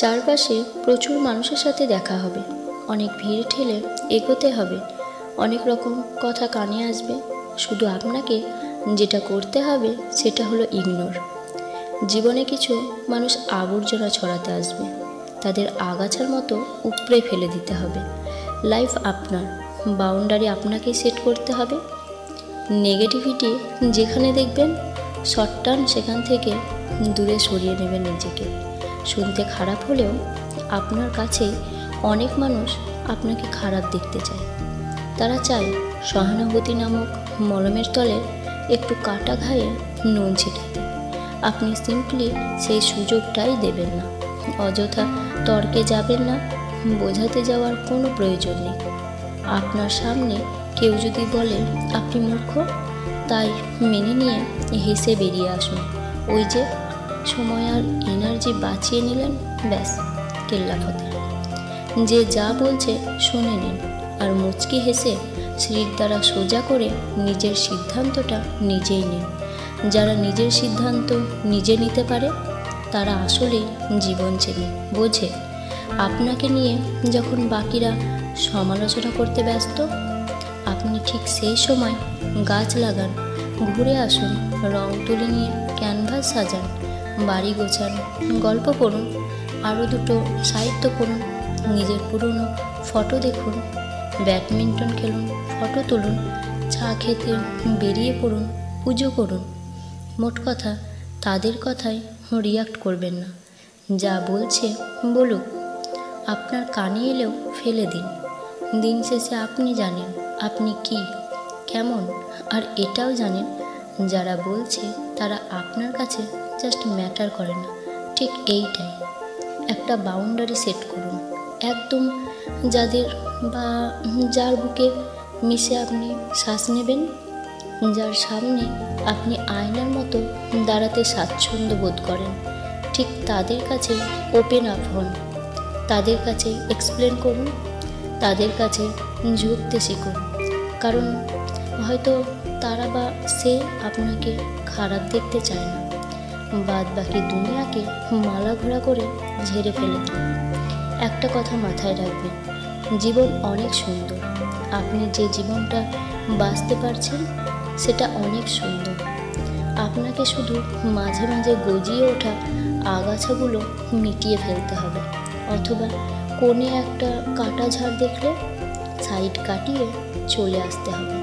চারপাশে প্রচুর মানুষের সাথে দেখা হবে, অনেক ভিড় ঠেলে এগোতে হবে, অনেক রকম কথা কানে আসবে। শুধু আপনাকে যেটা করতে হবে সেটা হলো ইগনোর। জীবনে কিছু মানুষ আবর্জনা ছড়াতে আসবে, তাদের আগাছার মতো উপড়ে ফেলে দিতে হবে। লাইফ আপনার, বাউন্ডারি আপনাকেই সেট করতে হবে। নেগেটিভিটি যেখানে দেখবেন শর্ট টার্ম সেখান থেকে দূরে সরিয়ে নেবেন নিজেকে। শুনতে খারাপ হলেও আপনার কাছেই অনেক মানুষ আপনাকে খারাপ দেখতে চায়। তারা চায় সহানুভূতি নামক মলমের তলে একটু কাটা ঘায়ে নুন ছিটাতে। আপনি সিম্পলি সেই সুযোগটাই দেবেন না। অযথা তর্কে যাবেন না, বোঝাতে যাওয়ার কোনো প্রয়োজন নেই। আপনার সামনে কেউ যদি বলে আপনি মূর্খ, তাই মেনে নিয়ে হেসে বেরিয়ে আসুন। ওই যে সময় আর এনার্জি বাঁচিয়ে নিলেন, ব্যাস কেল্লাফতে। যে যা বলছে শুনে নিন আর মুচকি হেসে শির দ্বারা সোজা করে নিজের সিদ্ধান্তটা নিজেই নিন। যারা নিজের সিদ্ধান্ত নিজে নিতে পারে তারা আসলেই জীবন চেনে, বোঝে। আপনাকে নিয়ে যখন বাকিরা সমালোচনা করতে ব্যস্ত, আপনি ঠিক সেই সময় গাছ লাগান, ঘুরে আসুন, রং তুলি নিয়ে ক্যানভাস সাজান, বাড়ি গোছান, গল্প পড়ুন, আরও দুটো সাহিত্য পড়ুন, নিজের পুরনো ফটো দেখুন, ব্যাডমিন্টন খেলুন, ফটো তুলুন, চা খেতে বেরিয়ে পড়ুন, পুজো করুন। মোট কথা, তাদের কথায় রিয়াক্ট করবেন না। যা বলছে বলুক, আপনার কানে এলেও ফেলে দিন। দিন শেষে আপনি জানেন আপনি কি, কেমন, আর এটাও জানেন যারা বলছে তারা আপনার কাছে জাস্ট ম্যাটার করে না। ঠিক এইটাই। একটা বাউন্ডারি সেট করুন, একদম যাদের বা যার বুকে মিশে আপনি শ্বাস নেবেন, যার সামনে আপনি আয়নার মতো দাঁড়াতে স্বাচ্ছন্দ্য বোধ করেন, ঠিক তাদের কাছে ওপেন আপ হন, তাদের কাছে এক্সপ্লেন করুন, তাদের কাছে ঝুঁকতে শিখুন। কারণ হয়তো তারা বা সে আপনাকে খারাপ দেখতে চায় না। বাদ বাকি দুনিয়াকে মালা ঘোরা করে ঝেড়ে ফেলে দিন। একটা কথা মাথায় রাখবেন, জীবন অনেক সুন্দর। আপনি যে জীবনটা বাঁচতে পারছেন সেটা অনেক সুন্দর। আপনাকে শুধু মাঝে মাঝে গজিয়ে ওঠা আগাছাগুলো মিটিয়ে ফেলতে হবে, অথবা কোণে একটা কাটা ঝাড় দেখলে সাইড কাটিয়ে চলে আসতে হবে।